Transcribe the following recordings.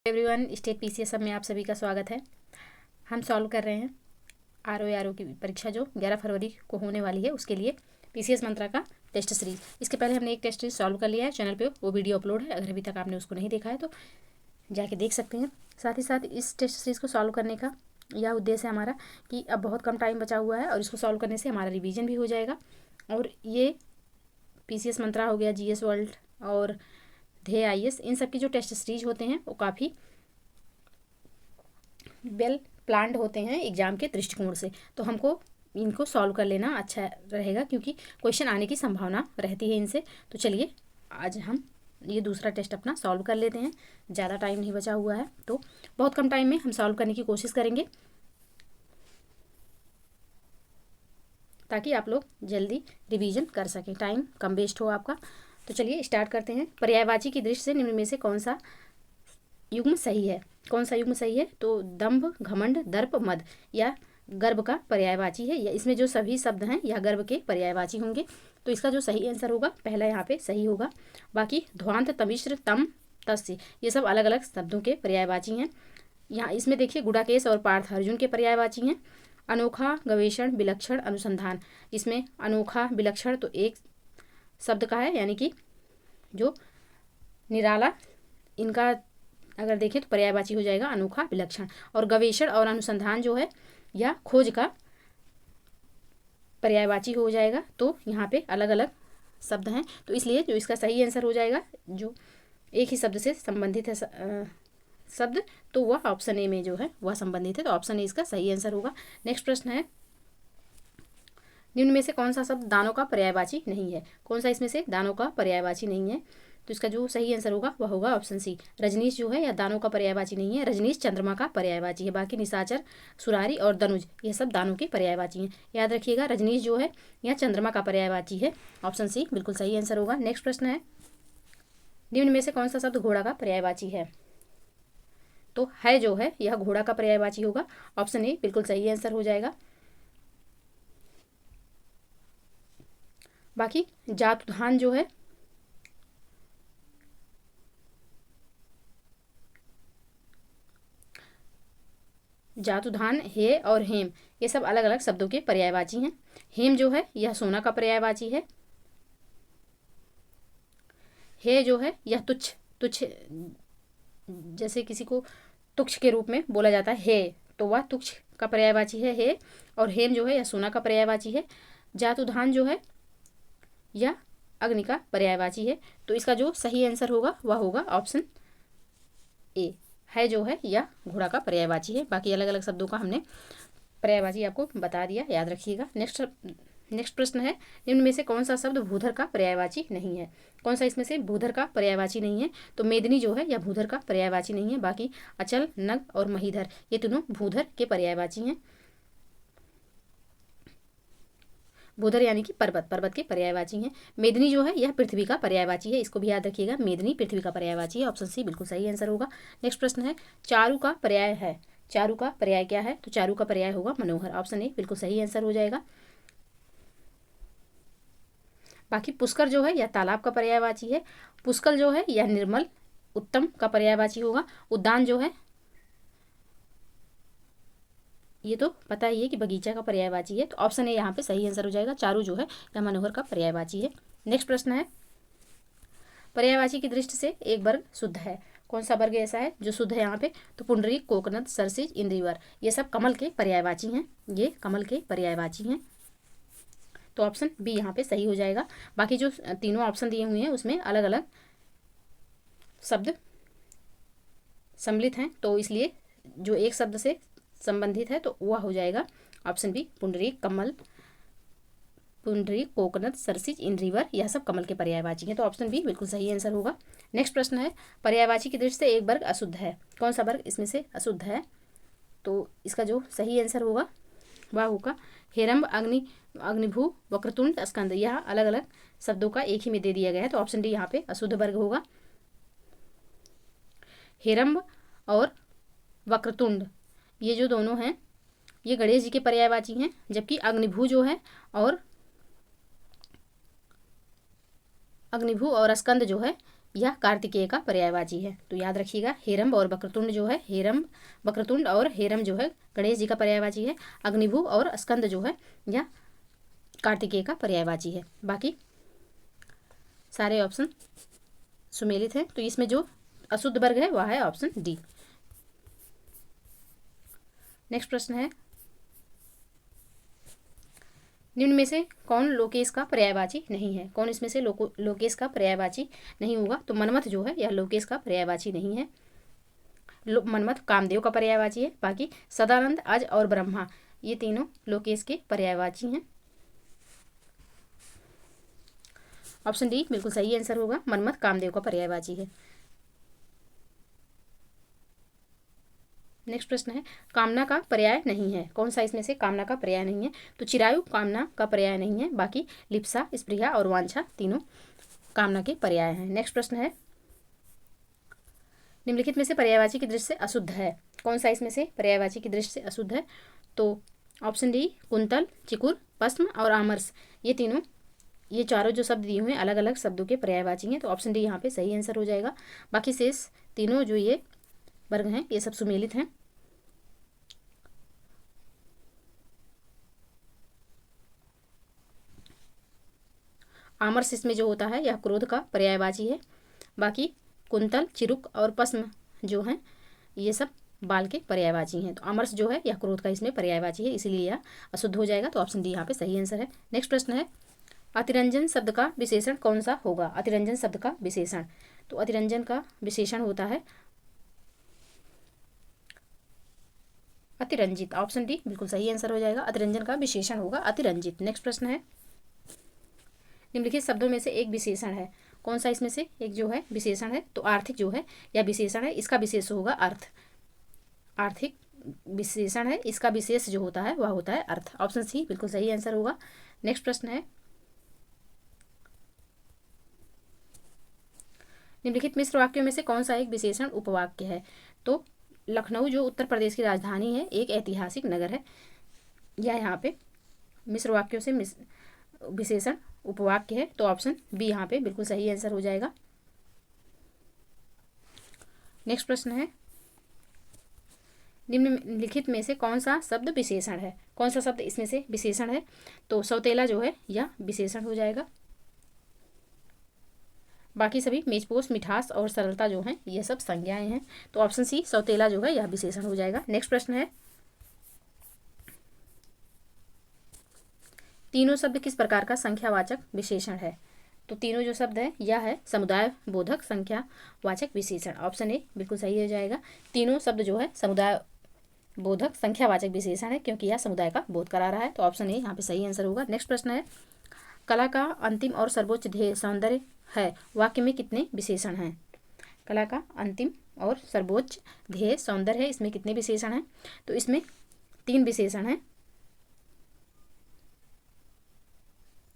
Everyone, state PCS में आप सभी का स्वागत है। हम सॉल्व कर रहे हैं आरओ की परीक्षा जो 11 फरवरी को होने वाली है, उसके लिए पीसीएस मंत्रा का टेस्ट सीरीज। इसके पहले हमने एक टेस्ट सीरीज सॉल्व कर लिया है, चैनल पे वो वीडियो अपलोड है। अगर अभी तक आपने उसको नहीं देखा है तो जाके देख सकते हैं। साथ ही साथ इस टेस्ट सीरीज को सॉल्व करने का यह उद्देश्य है हमारा कि अब बहुत कम टाइम बचा हुआ है और इसको सॉल्व करने से हमारा रिविजन भी हो जाएगा। और ये पीसीएस मंत्रा हो गया, जीएस वर्ल्ड और ध्येय आईएएस, इन सब की जो टेस्ट सीरीज होते हैं वो काफ़ी वेल प्लान्ड होते हैं एग्ज़ाम के दृष्टिकोण से। तो हमको इनको सॉल्व कर लेना अच्छा रहेगा क्योंकि क्वेश्चन आने की संभावना रहती है इनसे। तो चलिए आज हम ये दूसरा टेस्ट अपना सॉल्व कर लेते हैं। ज़्यादा टाइम नहीं बचा हुआ है तो बहुत कम टाइम में हम सॉल्व करने की कोशिश करेंगे ताकि आप लोग जल्दी रिवीजन कर सकें, टाइम कम वेस्ट हो आपका। तो चलिए स्टार्ट करते हैं। पर्यायवाची की दृष्टि से निम्न में से कौन सा युग्म सही है? कौन सा युग्म सही है? तो दंभ, घमंड, दर्प, मद या गर्भ का पर्यायवाची है। या इसमें जो सभी शब्द हैं यह गर्भ के पर्यायवाची होंगे। तो इसका जो सही आंसर होगा पहला यहाँ पे सही होगा। बाकी ध्वांत, तमिश्र, तम, तस्य ये सब अलग अलग शब्दों के पर्यायवाची हैं। यहाँ इसमें देखिए गुडाकेश और पार्थ अर्जुन के पर्यायवाची हैं। अनोखा, गवेषण, विलक्षण, अनुसंधान, इसमें अनोखा, विलक्षण तो एक शब्द का है, यानी कि जो निराला, इनका अगर देखें तो पर्यायवाची हो जाएगा अनोखा, विलक्षण। और गवेषण और अनुसंधान जो है या खोज का पर्यायवाची हो जाएगा। तो यहाँ पे अलग अलग शब्द हैं, तो इसलिए जो इसका सही आंसर हो जाएगा जो एक ही शब्द से संबंधित है शब्द, तो वह ऑप्शन ए में जो है वह संबंधित है। तो ऑप्शन ए इसका सही आंसर होगा। नेक्स्ट प्रश्न है, निम्न में से कौन सा शब्द दानों का पर्यायवाची नहीं है? कौन सा इसमें से दानों का पर्यायवाची नहीं है? तो इसका जो सही आंसर होगा वह होगा ऑप्शन सी। रजनीश जो है यह दानों का पर्यायवाची नहीं है। रजनीश चंद्रमा का पर्यायवाची है। बाकी निशाचर, सुरारी और धनुज यह सब दानों के पर्यायवाची हैं। याद रखिएगा रजनीश जो है यह चंद्रमा का पर्यायवाची है। ऑप्शन सी बिल्कुल सही आंसर होगा। नेक्स्ट प्रश्न है, निम्न में से कौन सा शब्द घोड़ा का पर्यायवाची है? तो है जो है यह घोड़ा का पर्यायवाची होगा। ऑप्शन ए बिल्कुल सही आंसर हो जाएगा। बाकी जातुधान जो है जातुधान, हे और हेम ये सब अलग अलग शब्दों के पर्यायवाची हैं। हेम जो है यह सोना का पर्यायवाची है। हे जो है यह तुच्छ, तुच्छ जैसे किसी को तुच्छ के रूप में बोला जाता है हे, तो वह तुच्छ का पर्यायवाची है हे। और हेम जो है यह सोना का पर्यायवाची है। जातुधान जो है यह अग्नि का पर्यायवाची है। तो इसका जो सही आंसर होगा वह होगा ऑप्शन ए, है जो है यह घोड़ा का पर्यायवाची है। बाकी अलग अलग शब्दों का हमने पर्यायवाची आपको बता दिया, याद रखिएगा। नेक्स्ट प्रश्न है, निम्न में से कौन सा शब्द भूधर का पर्यायवाची नहीं है? कौन सा इसमें से भूधर का पर्यायवाची नहीं है? तो मेदिनी जो है यह भूधर का पर्यायवाची नहीं है। बाकी अचल, नग और महीधर ये तीनों भूधर के पर्यायवाची हैं। भूधर यानी कि पर्वत, पर्वत के पर्यायवाची हैं। मेदिनी जो है यह पृथ्वी का पर्यायवाची है। इसको भी याद रखिएगा, मेदिनी पृथ्वी का पर्यायवाची है। ऑप्शन सी बिल्कुल सही आंसर होगा। नेक्स्ट प्रश्न है, चारु का पर्याय है। चारु का पर्याय क्या है? तो चारु का पर्याय होगा मनोहर। ऑप्शन ए बिल्कुल सही आंसर हो जाएगा। बाकी पुष्कर जो है यह तालाब का पर्यायवाची है। पुष्कल जो है यह निर्मल, उत्तम का पर्यायवाची होगा। उद्यान जो है ये तो पता ही है कि बगीचा का पर्यायवाची है। तो ऑप्शन ए यहाँ पे सही आंसर हो जाएगा। चारु जो है यह मनोहर का पर्यायवाची है। नेक्स्ट प्रश्न है, पर्यायवाची की दृष्टि से एक वर्ग शुद्ध है। कौन सा वर्ग ऐसा है जो शुद्ध है यहाँ पे? तो पुंडरीक, कोकनद, सरसिज, इंद्रिवर ये सब कमल के पर्यायवाची हैं। ये कमल के पर्यायवाची हैं। तो ऑप्शन बी यहाँ पे सही हो जाएगा। बाकी जो तीनों ऑप्शन दिए हुए हैं उसमें अलग अलग शब्द सम्मिलित हैं, तो इसलिए जो एक शब्द से संबंधित है तो वह हो जाएगा ऑप्शन बी, पुंडरीक, कमल, पुंडरीक, कोकनद, सरसिज, इंद्रिवर यह सब कमल के पर्यायवाची हैं। तो ऑप्शन बी बिल्कुल सही आंसर होगा। नेक्स्ट प्रश्न है, पर्यायवाची की दृष्टि से एक वर्ग अशुद्ध है। कौन सा वर्ग इसमें से अशुद्ध है? तो इसका जो सही आंसर होगा वह होगा हेरम्ब, अग्निभू, वक्रतुंड, स्कंद। यह अलग अलग शब्दों का एक ही में दे दिया गया है। तो ऑप्शन डी यहाँ पे अशुद्ध वर्ग होगा। हेरम्ब और वक्रतुंड ये जो दोनों हैं ये गणेश जी के पर्यायवाची हैं, जबकि अग्निभू जो है और स्कंद जो है या कार्तिकेय का पर्यायवाची है। तो याद रखिएगा, हेरम्ब और वक्रतुंड जो है, वक्रतुंड और हेरम जो है गणेश जी का पर्यायवाची है। अग्निभू और स्कंद जो है यह कार्तिकेय का पर्यायवाची है। बाकी सारे ऑप्शन सुमेलित हैं। तो इसमें जो अशुद्ध वर्ग है वह है ऑप्शन डी। नेक्स्ट प्रश्न है, निम्न में से कौन लोकेश का पर्यायवाची नहीं है? कौन इसमें से लोकेश का पर्यायवाची नहीं होगा? तो मनमथ जो है यह लोकेश का पर्यायवाची नहीं है। मनमथ कामदेव का पर्यायवाची है। बाकी सदानंद, अज और ब्रह्मा ये तीनों लोकेश के पर्यायवाची हैं। ऑप्शन डी बिल्कुल सही आंसर होगा, मनमथ कामदेव का पर्यायवाची है। नेक्स्ट प्रश्न है, कामना का पर्याय नहीं है। कौन सा इसमें से कामना का पर्याय नहीं है? तो चिरायु कामना का पर्याय नहीं है। बाकी लिप्सा, स्पृहा और वांछा तीनों कामना के पर्याय हैं। नेक्स्ट प्रश्न है, निम्नलिखित में से पर्यायवाची की दृष्टि से अशुद्ध है। कौन सा इसमें से पर्यायवाची की दृष्टि से अशुद्ध है? तो ऑप्शन डी कुंतल, चिकुर, पस्म और आमर्स ये चारों जो शब्द दिए हुए हैं अलग अलग शब्दों के पर्यायवाची हैं। तो ऑप्शन डी यहाँ पे सही आंसर हो जाएगा। बाकी शेष तीनों जो ये वर्ग हैं ये सब सुमेलित हैं। आमर्स इसमें जो होता है यह क्रोध का पर्यायवाची है। बाकी कुंतल, चिरुक और पस्म जो हैं ये सब बाल के पर्यायवाची हैं। तो आमर्स जो है यह क्रोध का इसमें पर्यायवाची है, इसीलिए यह अशुद्ध हो जाएगा। तो ऑप्शन डी यहाँ पे सही आंसर है। नेक्स्ट प्रश्न है, अतिरंजन शब्द का विशेषण कौन सा होगा? अतिरंजन शब्द का विशेषण, तो अतिरंजन का विशेषण होता है अतिरंजित। ऑप्शन डी बिल्कुल सही आंसर हो जाएगा, अतिरंजन का विशेषण होगा अतिरंजित। नेक्स्ट प्रश्न है, निम्नलिखित शब्दों में से एक विशेषण है। कौन सा इसमें से एक जो है विशेषण है? तो आर्थिक जो है या विशेषण है, इसका विशेष होगा अर्थ। आर्थिक विशेषण है, इसका विशेष जो होता है वह होता है अर्थ। ऑप्शन सी बिल्कुल सही आंसर होगा। नेक्स्ट प्रश्न है, निम्नलिखित मिश्र वाक्यों में से कौन सा एक विशेषण उपवाक्य है? तो लखनऊ जो उत्तर प्रदेश की राजधानी है एक ऐतिहासिक नगर है, यह यहाँ पे मिश्र वाक्यों से विशेषण उपवाक्य है। तो ऑप्शन बी यहाँ पे बिल्कुल सही आंसर हो जाएगा। नेक्स्ट प्रश्न है, निम्नलिखित में से कौन सा शब्द विशेषण है? कौन सा शब्द इसमें से विशेषण है? तो सौतेला जो है यह विशेषण हो जाएगा। बाकी सभी मेजपोश, मिठास और सरलता जो हैं ये सब संज्ञाएं हैं। तो ऑप्शन सी सौतेला जो है यह विशेषण हो जाएगा। नेक्स्ट प्रश्न है, तीनों शब्द किस प्रकार का संख्यावाचक विशेषण है? तो तीनों जो शब्द है यह है समुदाय बोधक संख्यावाचक विशेषण। ऑप्शन ए बिल्कुल सही हो जाएगा। तीनों शब्द जो है समुदाय बोधक संख्यावाचक विशेषण है, क्योंकि यह समुदाय का बोध करा रहा है। तो ऑप्शन ए यहाँ पे सही आंसर होगा। नेक्स्ट प्रश्न है, कला का अंतिम और सर्वोच्च ध्येय सौंदर्य है, वाक्य में कितने विशेषण हैं? कला का अंतिम और सर्वोच्च ध्येय सौंदर्य है, इसमें कितने विशेषण हैं? तो इसमें 3 विशेषण हैं।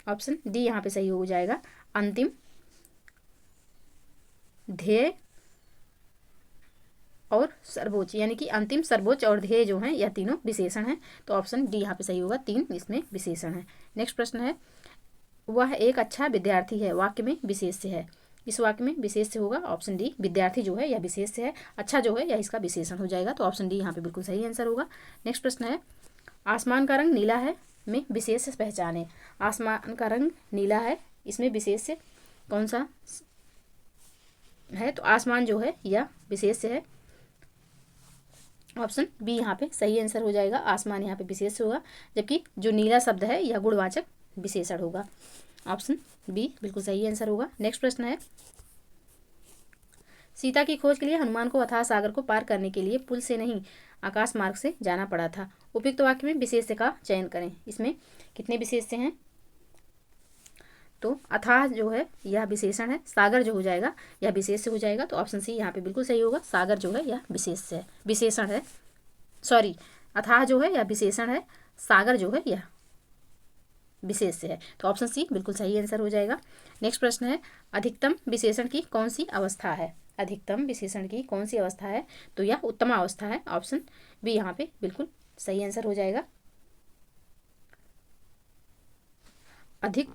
ऑप्शन डी यहाँ पे सही हो जाएगा। अंतिम, ध्येय और सर्वोच्च, यानी कि अंतिम, सर्वोच्च और ध्येय जो हैं यह तीनों विशेषण हैं। तो ऑप्शन डी यहाँ पे सही होगा, 3 इसमें विशेषण हैं। नेक्स्ट प्रश्न है, वह एक अच्छा विद्यार्थी है, वाक्य में विशेष्य है। इस वाक्य में विशेष्य होगा ऑप्शन डी। विद्यार्थी जो है यह विशेष्य है, अच्छा जो है यह इसका विशेषण हो जाएगा। तो ऑप्शन डी यहाँ पे बिल्कुल सही आंसर होगा। नेक्स्ट प्रश्न है, आसमान का रंग नीला है में विशेष्य पहचाने। आसमान का रंग नीला है, इसमें विशेष्य कौन सा है? तो आसमान जो है यह विशेष्य है। ऑप्शन बी यहाँ पे सही आंसर हो जाएगा, आसमान यहाँ पे विशेष्य होगा, जबकि जो नीला शब्द है यह गुणवाचक विशेषण होगा। ऑप्शन बी बिल्कुल सही आंसर होगा। नेक्स्ट प्रश्न है, सीता की खोज के लिए हनुमान को अथाह सागर को पार करने के लिए पुल से नहीं आकाश मार्ग से जाना पड़ा था। उपयुक्त वाक्य में विशेष्य का चयन करें। इसमें कितने विशेष्य हैं? तो अथाह जो है यह विशेषण है, सागर जो हो जाएगा यह विशेष्य हो जाएगा। तो ऑप्शन सी यहाँ पे बिल्कुल सही होगा, सागर जो है यह विशेषण है। सॉरी, अथाह जो है यह विशेषण है, सागर जो है यह विशेष्य है। तो ऑप्शन सी बिल्कुल सही आंसर हो जाएगा। नेक्स्ट प्रश्न है, अधिकतम विशेषण की कौन सी अवस्था है? अधिकतम विशेषण की कौन सी अवस्था है? तो यह उत्तम अवस्था है। ऑप्शन बी यहाँ पे बिल्कुल सही आंसर हो जाएगा। अधिक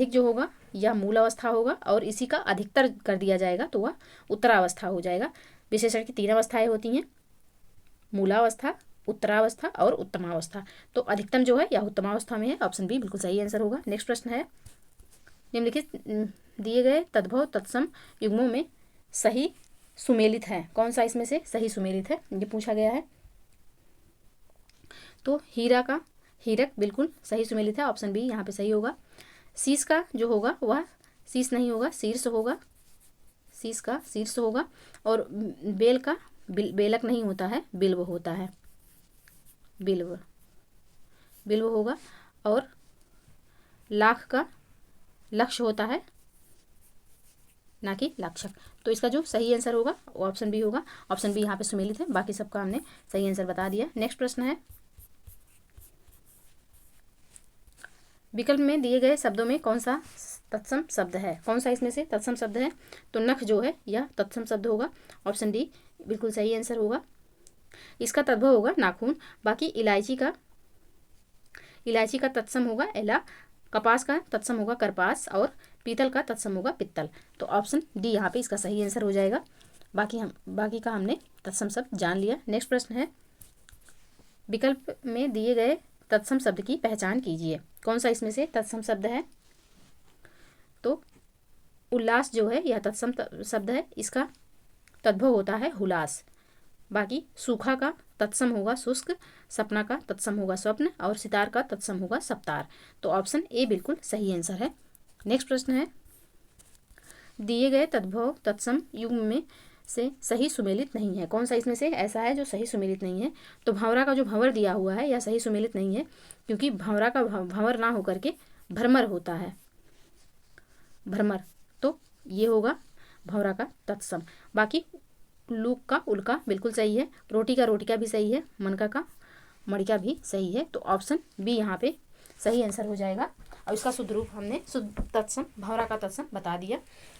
जो होगा या मूल अवस्था होगा और इसी का अधिकतर कर दिया जाएगा तो वह उत्तरावस्था हो जाएगा। विशेषण की 3 अवस्थाएं होती हैं, मूलावस्था, उत्तरावस्था और उत्तमावस्था। तो अधिकतम जो है या उत्तमावस्था में है, ऑप्शन बी बिल्कुल सही आंसर होगा। नेक्स्ट प्रश्न है, निम्नलिखित दिए गए तद्भव तत्सम युग्मों में सही सुमेलित है, कौन सा इसमें से सही सुमेलित है, ये पूछा गया है। तो हीरा का हीरक बिल्कुल सही सुमेलित है, ऑप्शन बी यहाँ पे सही होगा। शीश का जो होगा वह शीश नहीं होगा, शीर्ष होगा, शीश का शीर्ष होगा। और बेल का बेलक नहीं होता है, बिल्व होता है, बिल्व बिल्व होगा। और लाख का लक्ष्य होता है, ना कि लक्षक। तो इसका जो सही आंसर होगा वो ऑप्शन बी होगा। ऑप्शन बी यहाँ पे सुमेलित है, बाकी सबका हमने सही आंसर बता दिया। नेक्स्ट प्रश्न है, विकल्प में दिए गए शब्दों में कौन सा तत्सम शब्द है, कौन सा इसमें से तत्सम शब्द है। तो नख जो है यह तत्सम शब्द होगा, ऑप्शन डी बिल्कुल सही आंसर होगा। इसका तद्भव होगा नाखून। बाकी इलायची का तत्सम होगा एला, कपास का तत्सम होगा करपास और पीतल का तत्सम होगा पित्तल। तो ऑप्शन डी यहाँ पे इसका सही आंसर हो जाएगा। बाकी का हमने तत्सम शब्द जान लिया। नेक्स्ट प्रश्न है, विकल्प में दिए गए तत्सम शब्द की पहचान कीजिए, कौन सा इसमें से तत्सम शब्द है। तो उल्लास जो है यह तत्सम शब्द है, इसका तद्भव होता है हुलास। बाकी सूखा का तत्सम होगा शुष्क, सपना का तत्सम होगा स्वप्न और सितार का तत्सम होगा सप्तार। तो ऑप्शन ए बिल्कुल सही आंसर है। नेक्स्ट प्रश्न है, दिए गए तद्भव तत्सम युग्म में से सही सुमेलित नहीं है, कौन सा इसमें से ऐसा है जो सही सुमेलित नहीं है। तो भंवरा का जो भंवर दिया हुआ है यह सही सुमेलित नहीं है, क्योंकि भंवरा का भंवर ना होकर के भ्रमर होता है, भ्रमर। तो ये होगा भंवरा का तत्सम। बाकी लूक का उल्का बिल्कुल सही है, रोटी का रोटिका भी सही है, मनका का मड़िका भी सही है। तो ऑप्शन बी यहाँ पे सही आंसर हो जाएगा। और इसका शुद्ध रूप हमने शुद्ध तत्सम भंवरा का तत्सम बता दिया,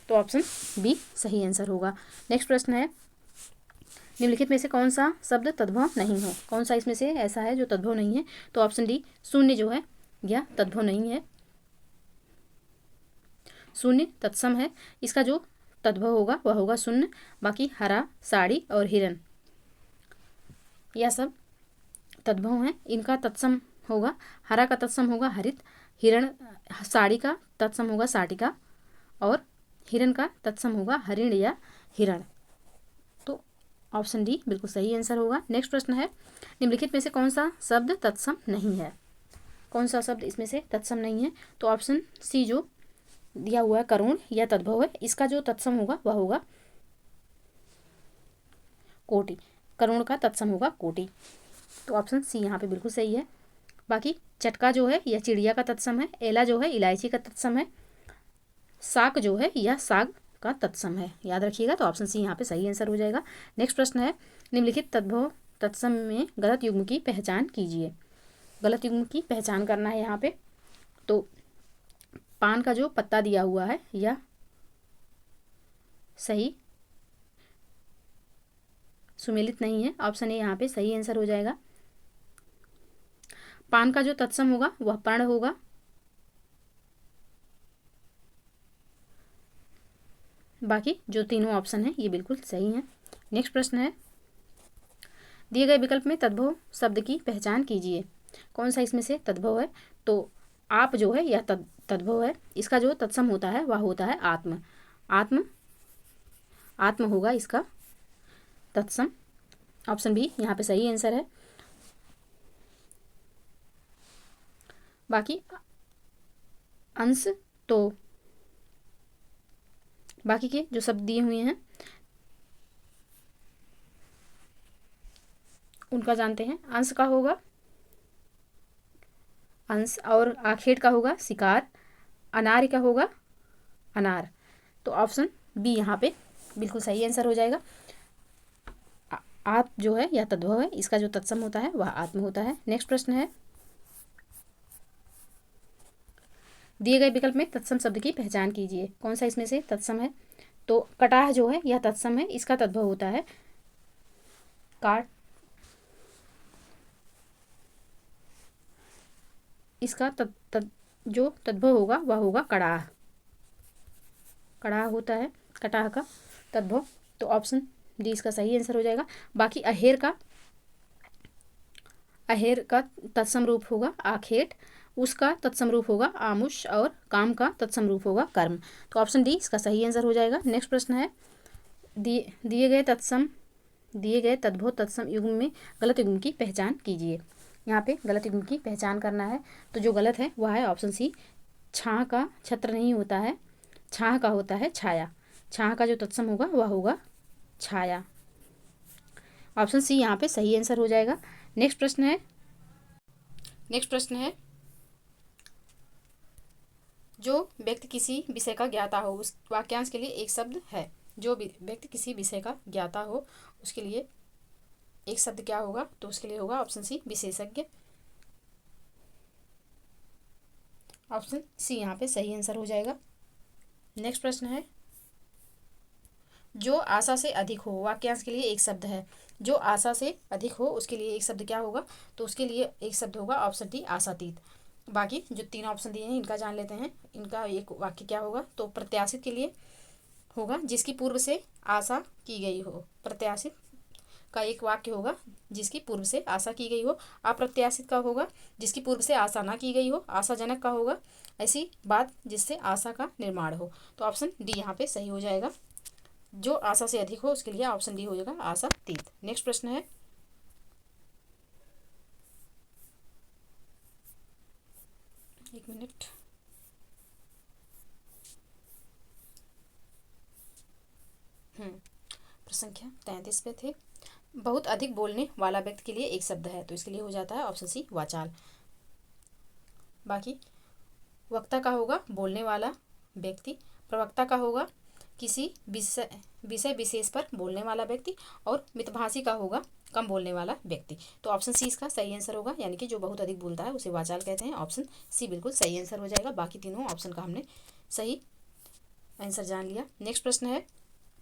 तो ऑप्शन बी सही आंसर होगा। नेक्स्ट प्रश्न है, निम्नलिखित में से कौन सा शब्द तद्भव नहीं है, कौन सा इसमें से ऐसा है जो तद्भव नहीं है। तो ऑप्शन डी शून्य जो है यह तद्भव नहीं है, शून्य तत्सम है, इसका जो तद्भव होगा वह होगा शून्य। बाकी हरा, साड़ी और हिरण यह सब तद्भव हैं, इनका तत्सम होगा, हरा का तत्सम होगा हरित, हिरण साड़ी का तत्सम होगा साटिका और हिरण का तत्सम होगा हरिण या हिरण। तो ऑप्शन डी बिल्कुल सही आंसर होगा। नेक्स्ट प्रश्न है, निम्नलिखित में से कौन सा शब्द तत्सम नहीं है, कौन सा शब्द इसमें से तत्सम नहीं है। तो ऑप्शन सी जो दिया हुआ है करुण यह तद्भव है, इसका जो तत्सम होगा वह होगा कोटि, करुण का तत्सम होगा कोटि। तो ऑप्शन सी यहाँ पे बिल्कुल सही है। बाकी चटका जो है यह चिड़िया का तत्सम है, एला जो है इलायची का तत्सम है, साग जो है यह साग का तत्सम है, याद रखिएगा। तो ऑप्शन सी यहाँ पे सही आंसर हो जाएगा। नेक्स्ट प्रश्न है, निम्नलिखित तद्भव तत्सम में गलत युग्म की पहचान कीजिए, गलत युग्म की पहचान करना है यहाँ पे। तो पान का जो पत्ता दिया हुआ है यह सही सुमेलित नहीं है, ऑप्शन ए यहाँ पे सही आंसर हो जाएगा। पान का जो तत्सम होगा वह पर्ण होगा। बाकी जो तीनों ऑप्शन हैं ये बिल्कुल सही हैं। नेक्स्ट प्रश्न है, दिए गए विकल्प में तद्भव शब्द की पहचान कीजिए, कौन सा इसमें से तद्भव है। तो आप जो है यह तद्भव है, इसका जो तत्सम होता है वह होता है आत्म, आत्म होगा इसका तत्सम। ऑप्शन बी यहाँ पे सही आंसर है। बाकी अंश, तो बाकी के जो शब्द दिए हुए हैं उनका जानते हैं। अंश का होगा अंश और आखेट का होगा शिकार, अनार का होगा अनार। तो ऑप्शन बी यहाँ पे बिल्कुल सही आंसर हो जाएगा। आप जो है यह तद्भव है, इसका जो तत्सम होता है वह आत्म होता है। नेक्स्ट प्रश्न है, दिए गए विकल्प में तत्सम शब्द की पहचान कीजिए, कौन सा इसमें से तत्सम है। तो कटाह जो है यह तत्सम है, इसका तद्भव होता है काट, इसका जो तद्भव होगा वह होगा कड़ाह। कड़ाह होता है, कटाह का तद्भव, तो ऑप्शन डी इसका सही आंसर हो जाएगा। बाकी अहेर का तत्सम रूप होगा आखेट, उसका तत्सम रूप होगा आमुष और काम का तत्सम रूप होगा कर्म। तो ऑप्शन डी इसका सही आंसर हो जाएगा। नेक्स्ट प्रश्न है, दिए गए तद्भव तत्सम युग्म में गलत युग्म की पहचान कीजिए। यहाँ पे गलत युग्म की पहचान करना है, तो जो गलत है वह है ऑप्शन सी, छाह का छत्र नहीं होता है, छाह का होता है छाया। छाह का जो तत्सम होगा वह होगा छाया। ऑप्शन सी यहाँ पे सही आंसर हो जाएगा। नेक्स्ट प्रश्न है, जो व्यक्ति किसी विषय का ज्ञाता हो, उस वाक्यांश के लिए एक शब्द है। जो व्यक्ति किसी विषय का ज्ञाता हो उसके लिए एक शब्द क्या होगा, तो उसके लिए होगा ऑप्शन सी विशेषज्ञ। ऑप्शन सी यहाँ पे सही आंसर हो जाएगा। नेक्स्ट प्रश्न है, जो आशा से अधिक हो, वाक्यांश के लिए एक शब्द है। जो आशा से अधिक हो उसके लिए एक शब्द क्या होगा, तो उसके लिए एक शब्द होगा ऑप्शन डी आशातीत। बाकी जो तीन ऑप्शन दिए हैं इनका जान लेते हैं। इनका एक वाक्य क्या होगा, तो प्रत्याशित के लिए होगा जिसकी पूर्व से आशा की गई हो। प्रत्याशित का एक वाक्य होगा जिसकी पूर्व से आशा की गई हो। अप्रत्याशित का होगा जिसकी पूर्व से आशा ना की गई हो। आशाजनक का होगा ऐसी बात जिससे आशा का निर्माण हो। तो ऑप्शन डी यहाँ पे सही हो जाएगा। जो आशा से अधिक हो उसके लिए ऑप्शन डी हो जाएगा आशातीत। नेक्स्ट प्रश्न है, एक मिनट, प्रश्न संख्या 33 पे थे। बहुत अधिक बोलने वाला व्यक्ति के लिए एक शब्द है, तो इसके लिए हो जाता है ऑप्शन सी वाचाल। बाकी वक्ता का होगा बोलने वाला व्यक्ति, प्रवक्ता का होगा किसी विषय विशेष पर बोलने वाला व्यक्ति, और मितभाषी का होगा कम बोलने वाला व्यक्ति। तो ऑप्शन सी इसका सही आंसर होगा, यानी कि जो बहुत अधिक बोलता है उसे वाचाल कहते हैं। ऑप्शन सी बिल्कुल सही आंसर हो जाएगा। बाकी तीनों ऑप्शन का हमने सही आंसर जान लिया। नेक्स्ट प्रश्न है,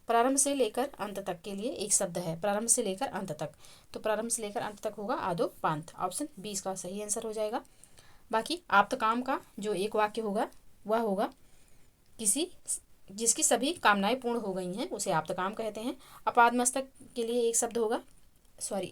प्रारंभ से लेकर अंत तक के लिए एक शब्द है। प्रारंभ से लेकर अंत तक, तो प्रारंभ से लेकर अंत तक होगा आदो पांथ। ऑप्शन बी इसका सही आंसर हो जाएगा। बाकी आप्तकाम का जो एक वाक्य होगा वह होगा जिसकी सभी कामनाएं पूर्ण हो गई हैं उसे आप्तकाम कहते हैं। अपादमस्तक के लिए एक शब्द होगा,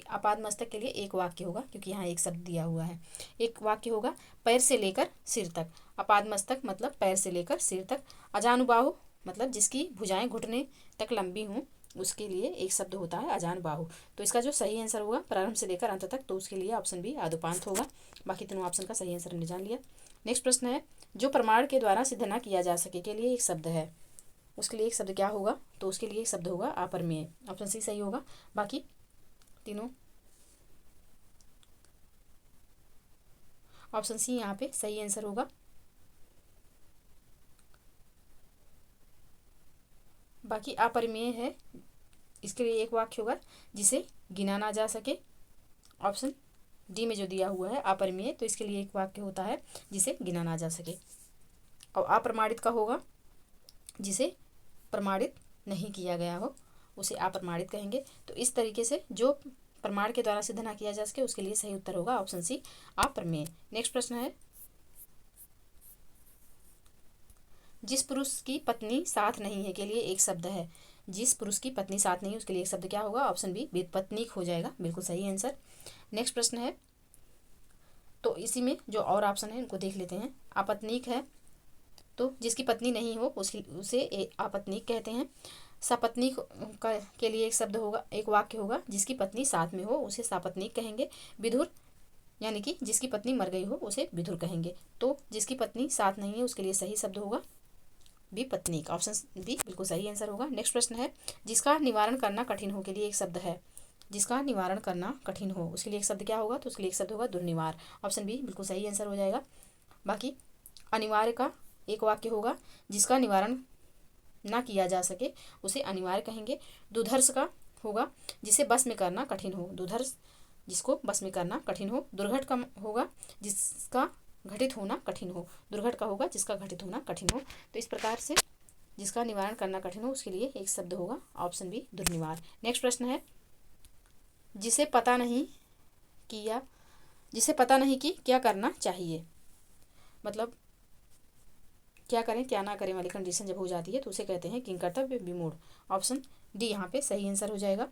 अपादमस्तक के लिए एक वाक्य होगा, क्योंकि यहाँ एक शब्द दिया हुआ है। एक वाक्य होगा पैर से लेकर सिर तक। अपादमस्तक मतलब पैर से लेकर सिर तक। अजानुबाहु मतलब जिसकी भुजाएं घुटने तक लंबी हों उसके लिए एक शब्द होता है अजानुबाहु। तो इसका जो सही आंसर होगा प्रारंभ से लेकर अंत तक, तो उसके लिए ऑप्शन बी आदुपांत होगा। बाकी तीनों ऑप्शन का सही आंसर हमने जान लिया। नेक्स्ट प्रश्न है, जो प्रमाण के द्वारा सिद्ध न किया जा सके के लिए एक शब्द है, उसके लिए एक शब्द क्या होगा, तो उसके लिए एक शब्द होगा अपरमेय। ऑप्शन सी सही होगा। बाकी तीनों ऑप्शन सी यहाँ पे सही आंसर होगा। बाकी अपरिमेय है, इसके लिए एक वाक्य होगा जिसे गिना ना जा सके। ऑप्शन डी में जो दिया हुआ है अपरिमेय, तो इसके लिए एक वाक्य होता है जिसे गिना ना जा सके। और अप्रमाणित का होगा जिसे प्रमाणित नहीं किया गया हो उसे अप्रमाणित कहेंगे। तो इस तरीके से जो प्रमाण के द्वारा सिद्ध ना किया जा सके उसके लिए सही उत्तर होगा ऑप्शन सी अप्रमेय। नेक्स्ट प्रश्न है, जिस पुरुष की पत्नी साथ नहीं है के लिए एक शब्द है। जिस पुरुष की पत्नी साथ नहीं है उसके लिए एक शब्द क्या होगा, ऑप्शन बी विपत्नीक हो जाएगा, बिल्कुल सही आंसर। नेक्स्ट प्रश्न है, तो इसी में जो और ऑप्शन है उनको देख लेते हैं। आपत्नीक है तो जिसकी पत्नी नहीं हो उसे आपत्नीक कहते हैं। सपत्नीक के लिए एक शब्द होगा, एक वाक्य होगा जिसकी पत्नी साथ में हो उसे सपत्नीक कहेंगे। विधुर यानी कि जिसकी पत्नी मर गई हो उसे विधुर कहेंगे। तो जिसकी पत्नी साथ नहीं है उसके लिए सही शब्द होगा विपत्नीक। ऑप्शन बी बिल्कुल सही आंसर होगा। नेक्स्ट प्रश्न है, जिसका निवारण करना कठिन हो के लिए एक शब्द है। जिसका निवारण करना कठिन हो उसके लिए एक शब्द क्या होगा, तो उसके लिए एक शब्द होगा दुर्निवार। ऑप्शन बी बिल्कुल सही आंसर हो जाएगा। बाकी अनिवार्य का एक वाक्य होगा जिसका निवारण ना किया जा सके उसे अनिवार्य कहेंगे। दुधर्ष का होगा जिसे बस में करना कठिन हो। दुधर्ष जिसको बस में करना कठिन हो। दुर्घट का होगा जिसका घटित होना कठिन हो। दुर्घट का होगा जिसका घटित होना कठिन हो। तो इस प्रकार से जिसका निवारण करना कठिन हो उसके लिए एक शब्द होगा ऑप्शन बी दुर्निवार। नेक्स्ट प्रश्न है, जिसे पता नहीं कि क्या करना चाहिए। मतलब क्या करें क्या ना करें वाली कंडीशन जब हो जाती है तो उसे कहते हैं किंग कर्तव्य विमूढ़। ऑप्शन डी यहाँ पे सही आंसर हो जाएगा।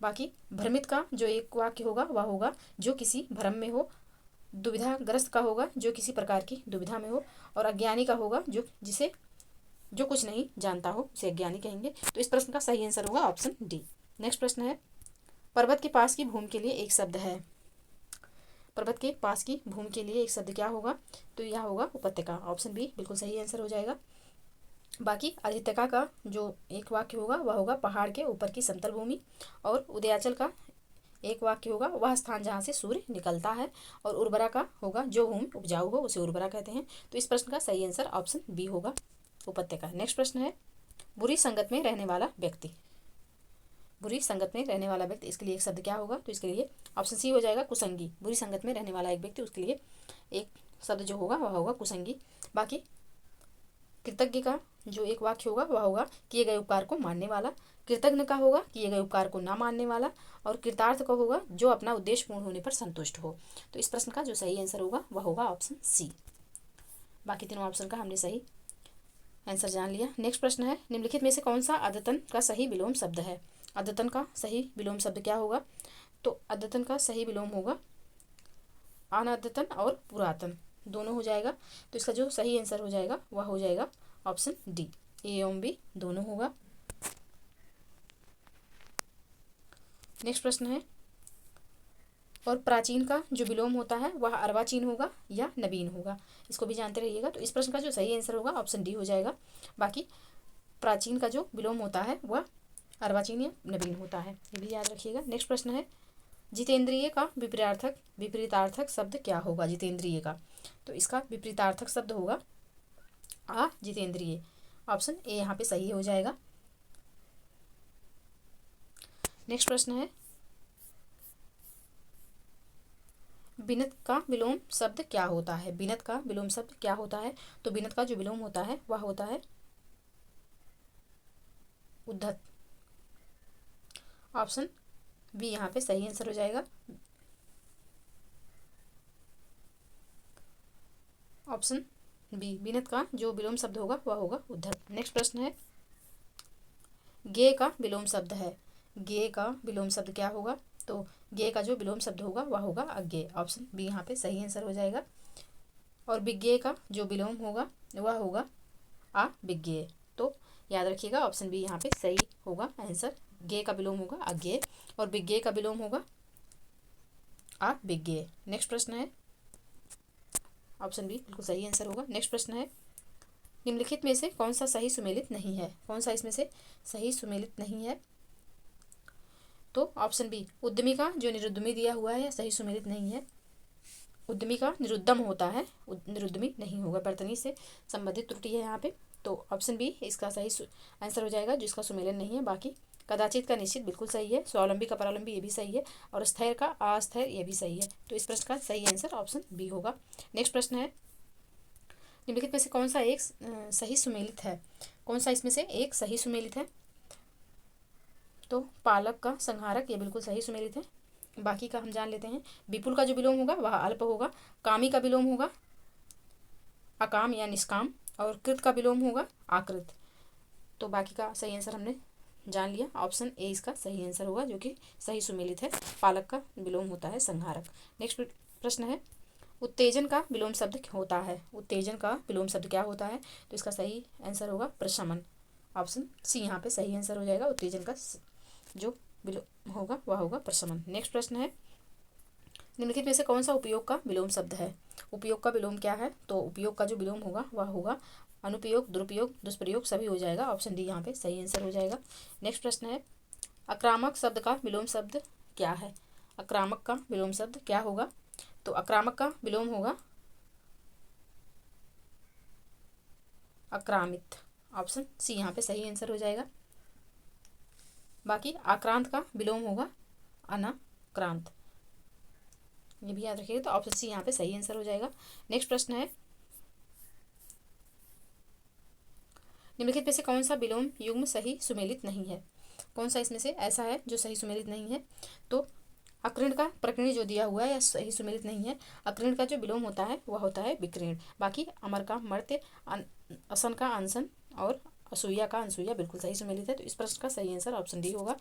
बाकी भ्रमित का जो एक वाक्य होगा वह होगा जो किसी भ्रम में हो, दुविधाग्रस्त का होगा जो किसी प्रकार की दुविधा में हो, और अज्ञानी का होगा जो कुछ नहीं जानता हो उसे अज्ञानी कहेंगे। तो इस प्रश्न का सही आंसर होगा ऑप्शन डी। नेक्स्ट प्रश्न है, पर्वत के पास की भूमि के लिए एक शब्द है। पर्वत के पास की भूमि के लिए एक शब्द क्या होगा, तो यह होगा उपत्यका। ऑप्शन बी बिल्कुल सही आंसर हो जाएगा। बाकी अधित्यका का जो एक वाक्य होगा वह होगा पहाड़ के ऊपर की समतल भूमि, और उदयाचल का एक वाक्य होगा वह स्थान जहाँ से सूर्य निकलता है, और उर्वरा का होगा जो भूमि उपजाऊ हो उसे उर्वरा कहते हैं। तो इस प्रश्न का सही आंसर ऑप्शन बी होगा, उपत्यका। नेक्स्ट प्रश्न है, बुरी संगत में रहने वाला व्यक्ति। बुरी संगत में रहने वाला व्यक्ति, इसके लिए एक शब्द क्या होगा, तो इसके लिए ऑप्शन सी हो जाएगा कुसंगी। बुरी संगत में रहने वाला एक व्यक्ति, उसके लिए एक शब्द जो होगा वह होगा कुसंगी। बाकी कृतज्ञ का जो एक वाक्य होगा वह होगा किए गए उपकार को मानने वाला। कृतज्ञ का होगा किए गए उपकार को ना मानने वाला, और कृतार्थ का होगा जो अपना उद्देश्य पूर्ण होने पर संतुष्ट हो। तो इस प्रश्न का जो सही आंसर होगा वह होगा ऑप्शन सी। बाकी तीनों ऑप्शन का हमने सही आंसर जान लिया। नेक्स्ट प्रश्न है, निम्नलिखित में से कौन सा अद्यतन का सही विलोम शब्द है। अद्यतन का सही विलोम शब्द क्या होगा, तो अद्यतन का सही विलोम होगा अनद्यतन और पुरातन दोनों हो जाएगा। तो इसका जो सही आंसर हो जाएगा वह हो जाएगा ऑप्शन डी, ए एवं बी दोनों होगा। नेक्स्ट प्रश्न है, और प्राचीन का जो विलोम होता है वह अर्वाचीन होगा या नवीन होगा, इसको भी जानते रहिएगा। तो इस प्रश्न का जो सही आंसर होगा ऑप्शन डी हो जाएगा। बाकी प्राचीन का जो विलोम होता है वह अर्वाचीन या नवीन होता है, ये भी याद रखिएगा। नेक्स्ट प्रश्न है, जितेंद्रिय का विपरीतार्थक शब्द क्या होगा। जितेंद्रिय का, तो इसका विपरीतार्थक शब्द होगा जितेंद्रिय। ऑप्शन ए यहाँ पे सही हो जाएगा। नेक्स्ट प्रश्न है, बिनत का विलोम शब्द क्या होता है। बिनत का विलोम शब्द क्या होता है, तो बिनत का जो विलोम होता है वह होता है उद्धत। ऑप्शन बी यहाँ पे सही आंसर हो जाएगा। ऑप्शन बी, बिनत का जो विलोम शब्द होगा वह होगा उद्धत। नेक्स्ट प्रश्न है, गे का विलोम शब्द है। गे का विलोम शब्द क्या होगा, तो गे का जो विलोम शब्द होगा वह होगा अज्ञेय। ऑप्शन बी यहाँ पे सही आंसर हो जाएगा। और विज्ञेय का जो विलोम होगा वह होगा अविज्ञेय। तो याद रखिएगा ऑप्शन बी यहाँ पे सही होगा आंसर। गे का विलोम होगा अज्ञेय और विज्ञेय का विलोम होगा अविज्ञेय। नेक्स्ट प्रश्न है, ऑप्शन बी बिल्कुल सही आंसर होगा। नेक्स्ट प्रश्न है, निम्नलिखित में से कौन सा सही सुमेलित नहीं है। कौन सा इसमें से सही सुमेलित नहीं है, तो ऑप्शन बी, उद्यमी का जो निरुद्यमी दिया हुआ है सही सुमेलित नहीं है। उद्यमी का निरुद्दम होता है, निरुद्यमी नहीं होगा, वर्तनी से संबंधित त्रुटि है यहाँ पे। तो ऑप्शन बी इसका सही आंसर हो जाएगा, जिसका सुमेलन नहीं है। बाकी कदाचित का निश्चित बिल्कुल सही है, स्वावलंबी का परावलंबी ये भी सही है, और स्थैर्य का अस्थैर्य ये भी सही है। तो इस प्रश्न का सही आंसर ऑप्शन बी होगा। नेक्स्ट प्रश्न है, निम्नलिखित में से कौन सा एक सही सुमेलित है। कौन सा इसमें से एक सही सुमेलित है, तो पालक का संहारक ये बिल्कुल सही सुमेलित है। बाकी का हम जान लेते हैं। विपुल का जो विलोम होगा वह अल्प होगा। कामी का विलोम होगा अकाम या निष्काम, और कृत का विलोम होगा आकृत। तो बाकी का सही आंसर हमने जान लिया। ऑप्शन ए इसका सही आंसर होगा, जो कि सही सुमेलित है। पालक का विलोम होता है संहारक। नेक्स्ट प्रश्न है, उत्तेजन का विलोम शब्द होता है। उत्तेजन का विलोम शब्द क्या होता है, तो इसका सही आंसर होगा प्रशमन। ऑप्शन सी यहाँ पे सही आंसर हो जाएगा। उत्तेजन का जो विलोम होगा वह होगा प्रशमन। नेक्स्ट प्रश्न है, निम्नलिखित में से कौन सा उपयोग का विलोम शब्द है। उपयोग का विलोम क्या है, तो उपयोग का जो विलोम होगा वह होगा अनुपयोग, दुरुपयोग, दुष्प्रयोग सभी हो जाएगा। ऑप्शन डी यहाँ पे सही आंसर हो जाएगा। नेक्स्ट प्रश्न है, आक्रामक शब्द का विलोम शब्द क्या है। आक्रामक का विलोम शब्द क्या होगा, तो आक्रामक का विलोम होगा आक्रामित। ऑप्शन सी यहाँ पे सही आंसर हो जाएगा। बाकी आक्रांत का विलोम होगा अनाक्रांत, ये भी याद रखिएगा। तो ऑप्शन सी यहाँ पे सही आंसर हो जाएगा। नेक्स्ट प्रश्न है, निम्नलिखित में से कौन सा विलोम युग्म सही सुमेलित नहीं है। कौन सा इसमें से ऐसा है जो सही सुमेलित नहीं है, तो अकृण का प्रकृण जो दिया हुआ है यह सही सुमेलित नहीं है। अकृण का जो विलोम होता है वह होता है विकृण। बाकी अमर का मर्त्य, असन का अनसन और असूया का अनसूया बिल्कुल सही सुमेलित है। तो इस प्रश्न का सही आंसर ऑप्शन डी होगा।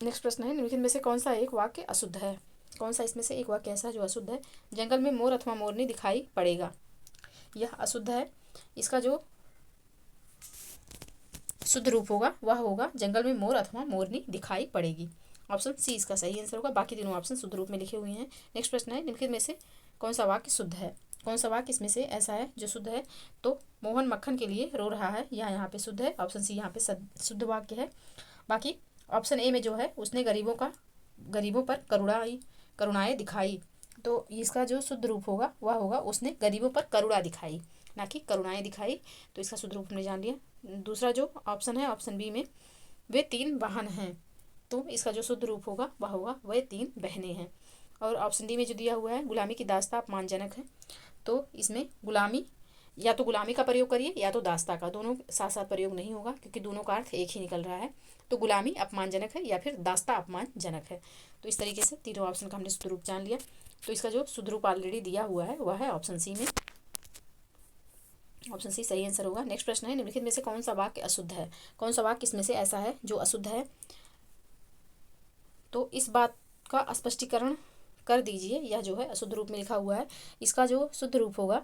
नेक्स्ट प्रश्न है, निम्नलिखित में से कौन सा एक वाक्य अशुद्ध है? कौन सा इसमें से एक वाक्य ऐसा है जो अशुद्ध है? जंगल में मोर अथवा मोरनी दिखाई पड़ेगा, यह अशुद्ध है। इसका जो शुद्ध रूप होगा वह होगा जंगल में मोर अथवा मोरनी दिखाई पड़ेगी। ऑप्शन सी इसका सही आंसर होगा। बाकी तीनों ऑप्शन शुद्ध रूप में लिखे हुए हैं। नेक्स्ट प्रश्न है, निम्नलिखित में से कौन सा वाक्य शुद्ध है? कौन सा वाक्य इसमें से ऐसा है जो शुद्ध है? तो मोहन मक्खन के लिए रो रहा है, यह यहाँ पे शुद्ध है। ऑप्शन सी यहाँ पे शुद्ध वाक्य है। बाकी ऑप्शन ए में जो है उसने गरीबों पर करुणाएं दिखाई, तो इसका जो शुद्ध रूप होगा वह होगा उसने गरीबों पर करुणा दिखाई, ना कि करुणाएं दिखाई। तो इसका शुद्ध रूप हमने जान लिया। दूसरा जो ऑप्शन है ऑप्शन बी में वे 3 वाहन हैं, तो इसका जो शुद्ध रूप होगा वह होगा वे 3 बहनें हैं। और ऑप्शन डी में जो दिया हुआ है गुलामी की दास्ता अपमानजनक है, तो इसमें गुलामी या तो गुलामी का प्रयोग करिए या तो दास्ता का, दोनों साथ साथ प्रयोग नहीं होगा क्योंकि दोनों का अर्थ एक ही निकल रहा है। तो गुलामी अपमानजनक है या फिर दास्ता अपमानजनक है। तो इस तरीके से तीनों ऑप्शन का हमने शुद्ध रूप जान लिया। तो इसका जो शुद्ध रूप ऑलरेडी दिया हुआ है वह है ऑप्शन सी में। ऑप्शन सी सही आंसर होगा। नेक्स्ट प्रश्न है, निम्नलिखित में से कौन सा वाक्य अशुद्ध है? कौन सा वाक्य इसमें से ऐसा है जो अशुद्ध है? तो इस बात का स्पष्टीकरण कर दीजिए, यह जो है अशुद्ध रूप में लिखा हुआ है। इसका जो शुद्ध रूप होगा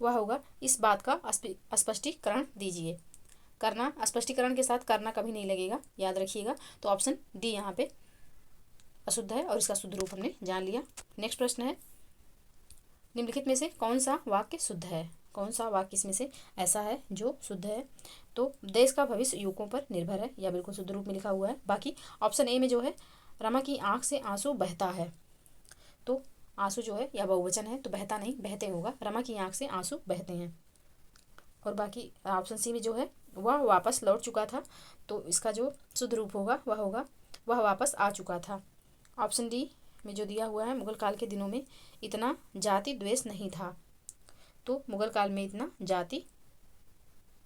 वह होगा इस बात का स्पष्टीकरण दीजिए। करना, स्पष्टीकरण के साथ करना कभी नहीं लगेगा, याद रखिएगा। तो ऑप्शन डी यहाँ पे अशुद्ध है और इसका शुद्ध रूप हमने जान लिया। नेक्स्ट प्रश्न है, निम्नलिखित में से कौन सा वाक्य शुद्ध है? कौन सा वाक्य इसमें से ऐसा है जो शुद्ध है? तो देश का भविष्य युवकों पर निर्भर है, यह बिल्कुल शुद्ध रूप में लिखा हुआ है। बाकी ऑप्शन ए में जो है रमा की आंख से आंसू बहता है, तो आंसू जो है यह बहुवचन है तो बहता नहीं बहते होगा। रमा की आंख से आंसू बहते हैं। और बाकी ऑप्शन सी में जो है वह वापस लौट चुका था, तो इसका जो शुद्ध रूप होगा वह वापस आ चुका था। ऑप्शन डी में जो दिया हुआ है मुगल काल के दिनों में इतना जाति द्वेष नहीं था, तो मुगल काल में इतना जाति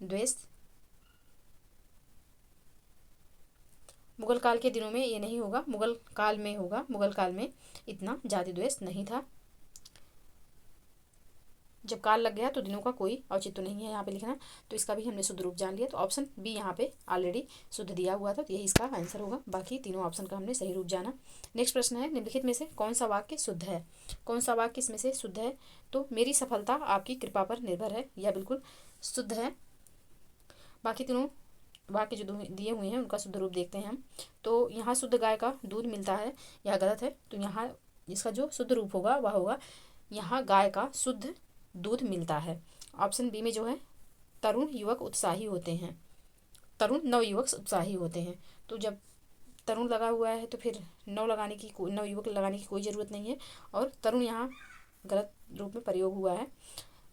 द्वेष, मुगल काल के दिनों में ये नहीं होगा, मुगल काल में होगा। मुगल काल में इतना जाति द्वेष नहीं था। जब काल लग गया तो दिनों का कोई औचित्य नहीं है यहाँ पे लिखना, तो इसका भी हमने शुद्ध रूप जान लिया। तो ऑप्शन बी यहाँ पे ऑलरेडी शुद्ध दिया हुआ था, तो यही इसका आंसर होगा। बाकी तीनों ऑप्शन का हमने सही रूप जाना। नेक्स्ट प्रश्न है, निम्नलिखित में से कौन सा वाक्य शुद्ध है? कौन सा वाक्य इसमें से शुद्ध है? तो मेरी सफलता आपकी कृपा पर निर्भर है, यह बिल्कुल शुद्ध है। बाकी तीनों वाक्य जो दिए हुए हैं उनका शुद्ध रूप देखते हैं हम। तो यहाँ शुद्ध गाय का दूध मिलता है, यह गलत है। तो यहाँ इसका जो शुद्ध रूप होगा वह होगा यहाँ गाय का शुद्ध दूध मिलता है। ऑप्शन बी में जो है तरुण युवक उत्साही होते हैं, तरुण नवयुवक उत्साही होते हैं। तो जब तरुण लगा हुआ है तो फिर नवयुवक लगाने की कोई ज़रूरत नहीं है, और तरुण यहाँ गलत रूप में प्रयोग हुआ है।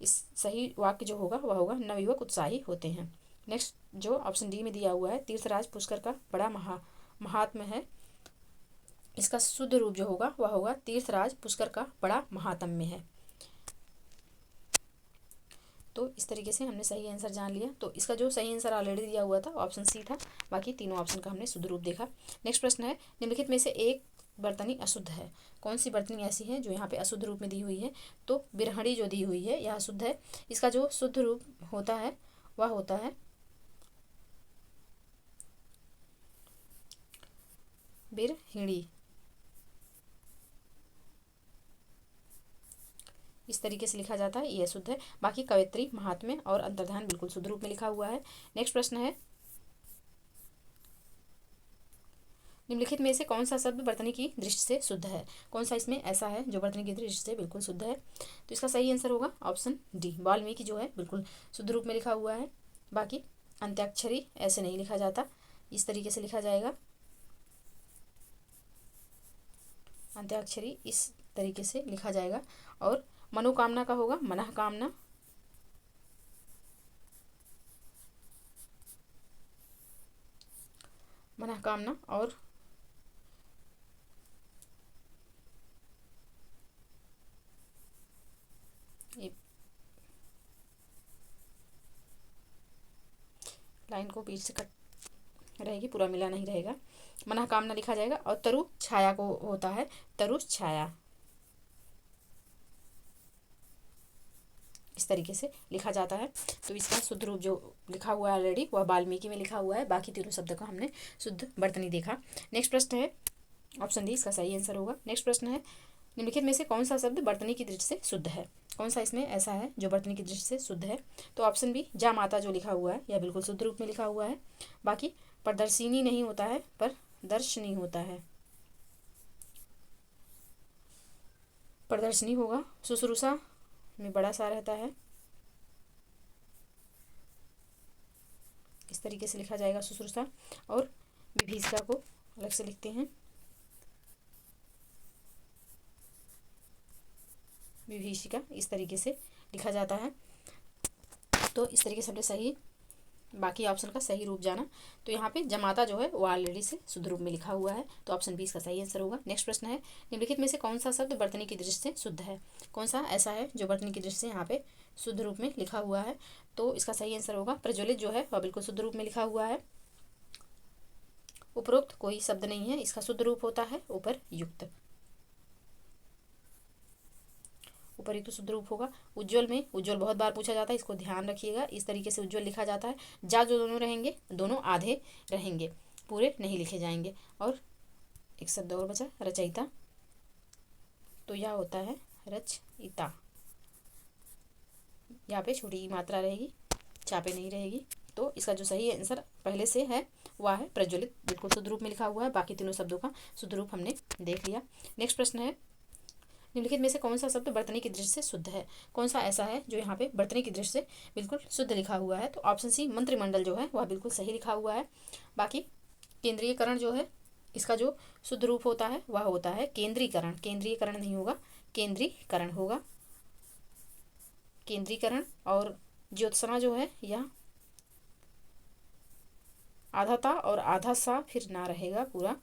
इस सही वाक्य जो होगा वह होगा नवयुवक उत्साही होते हैं। नेक्स्ट जो ऑप्शन डी में दिया हुआ है तीर्थराज पुष्कर का बड़ा महात्म्य है, इसका शुद्ध रूप जो होगा वह होगा तीर्थराज पुष्कर का बड़ा महात्म्य है। तो इस तरीके से हमने सही आंसर जान लिया। तो इसका जो सही आंसर ऑलरेडी दिया हुआ था ऑप्शन सी था। बाकी तीनों ऑप्शन का हमने शुद्ध रूप देखा। नेक्स्ट प्रश्न है, निम्नलिखित में से एक बर्तनी अशुद्ध है। कौन सी बर्तनी ऐसी है जो यहाँ पे अशुद्ध रूप में दी हुई है? तो बिरहणी जो दी हुई है यह अशुद्ध है। इसका जो शुद्ध रूप होता है वह होता है बिरहिणी। इस तरीके से लिखा जाता है, यह शुद्ध है। बाकी कवयत्री, महात्म्य और अंतर्धान बिल्कुल शुद्ध रूप में लिखा हुआ है। नेक्स्ट प्रश्न है, निम्नलिखित में से कौन सा शब्द बर्तनी की दृष्टि से शुद्ध है? कौन सा इसमें ऐसा है जो बर्तनी की दृष्टि से बिल्कुल शुद्ध है? तो इसका सही आंसर होगा ऑप्शन डी, वाल्मीकि जो है बिल्कुल शुद्ध रूप में लिखा हुआ है। बाकी अंत्याक्षरी ऐसे नहीं लिखा जाता, इस तरीके से लिखा जाएगा। अंत्याक्षरी इस तरीके से लिखा जाएगा। और मनोकामना का होगा मनःकामना। मनःकामना और लाइन को बीच से कट रहेगी, पूरा मिला नहीं रहेगा। मनः कामना लिखा जाएगा। और तरु छाया को होता है तरु छाया, इस तरीके से लिखा जाता है। तो इसका शुद्ध रूप जो लिखा हुआ है ऑलरेडी वह वाल्मीकि में लिखा हुआ है, बाकी तीनों शब्द को हमने शुद्ध वर्तनी देखा। नेक्स्ट प्रश्न है ऑप्शन डी, इसका सही आंसर होगा। नेक्स्ट प्रश्न है निम्नलिखित में से कौन सा शब्द वर्तनी की दृष्टि से शुद्ध है? कौन सा इसमें ऐसा है जो वर्तनी की दृष्टि से शुद्ध है? तो ऑप्शन बी, जा माता जो लिखा हुआ है यह बिल्कुल शुद्ध रूप में लिखा हुआ है। बाकी प्रदर्शिनी नहीं होता है, पर दर्शनी होता है, प्रदर्शनी होगा। शुश्रूषा में बड़ा सा रहता है, इस तरीके से लिखा जाएगा शुश्रूषा। और विभीषिका को अलग से लिखते हैं, विभीषिका इस तरीके से लिखा जाता है। तो इस तरीके से हमने सही बाकी ऑप्शन का सही रूप जाना। तो यहाँ पे जमाता जो है वो ऑलरेडी से शुद्ध रूप में लिखा हुआ है, तो ऑप्शन बी इसका सही आंसर होगा। नेक्स्ट प्रश्न है निम्नलिखित में से कौन सा शब्द वर्तनी की दृष्टि से शुद्ध है? कौन सा ऐसा है जो वर्तनी की दृष्टि से यहाँ पे शुद्ध रूप में लिखा हुआ है? तो इसका सही आंसर होगा प्रज्वलित जो है वह बिल्कुल शुद्ध रूप में लिखा हुआ है। उपरोक्त कोई शब्द नहीं है, इसका शुद्ध रूप होता है उपरयुक्त, उपरयुक्त शुद्ध रूप होगा। उज्ज्वल में उज्ज्वल बहुत बार पूछा जाता है, इसको ध्यान रखिएगा। इस तरीके से उज्ज्वल लिखा जाता है। जा जो दोनों रहेंगे दोनों आधे रहेंगे, पूरे नहीं लिखे जाएंगे। और एक शब्द और बचा रचयिता, तो यह होता है रचयिता, यहाँ पे छोटी मात्रा रहेगी, चापे नहीं रहेगी। तो इसका जो सही आंसर पहले से है वह है प्रज्वलित, बिल्कुल शुद्ध रूप में लिखा हुआ है। बाकी तीनों शब्दों का शुद्ध रूप हमने देख लिया। नेक्स्ट प्रश्न है निम्नलिखित में से कौन सा शब्द वर्तनी की दृष्टि से शुद्ध है? कौन सा ऐसा है जो यहाँ पे वर्तनी की दृष्टि से बिल्कुल शुद्ध लिखा हुआ है? तो ऑप्शन सी, मंत्रिमंडल जो है वह बिल्कुल सही लिखा हुआ है। बाकी केंद्रीयकरण जो है इसका जो शुद्ध रूप होता है वह होता है केंद्रीकरण, केंद्रीयकरण नहीं होगा, केंद्रीकरण होगा, केंद्रीकरण। और ज्योत्सना जो है यह आधा ता और आधा सा फिर ना रहेगा, पूरा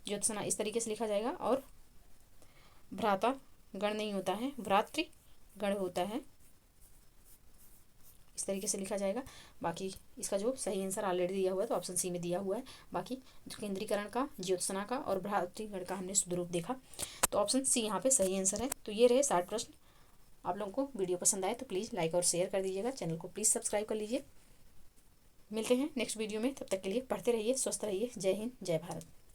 ज्योत्सना इस तरीके से लिखा जाएगा। और भ्राता गण नहीं होता है, भ्रातृ गण होता है, इस तरीके से लिखा जाएगा। बाकी इसका जो सही आंसर ऑलरेडी दिया हुआ है तो ऑप्शन सी में दिया हुआ है। बाकी केंद्रीकरण का, ज्योत्सना का और भ्रातृगण का हमने शुद्ध रूप देखा, तो ऑप्शन सी यहाँ पे सही आंसर है। तो ये रहे 60 प्रश्न। आप लोगों को वीडियो पसंद आए तो प्लीज़ लाइक और शेयर कर दीजिएगा, चैनल को प्लीज़ सब्सक्राइब कर लीजिए। मिलते हैं नेक्स्ट वीडियो में, तब तक के लिए पढ़ते रहिए, स्वस्थ रहिए। जय हिंद, जय भारत।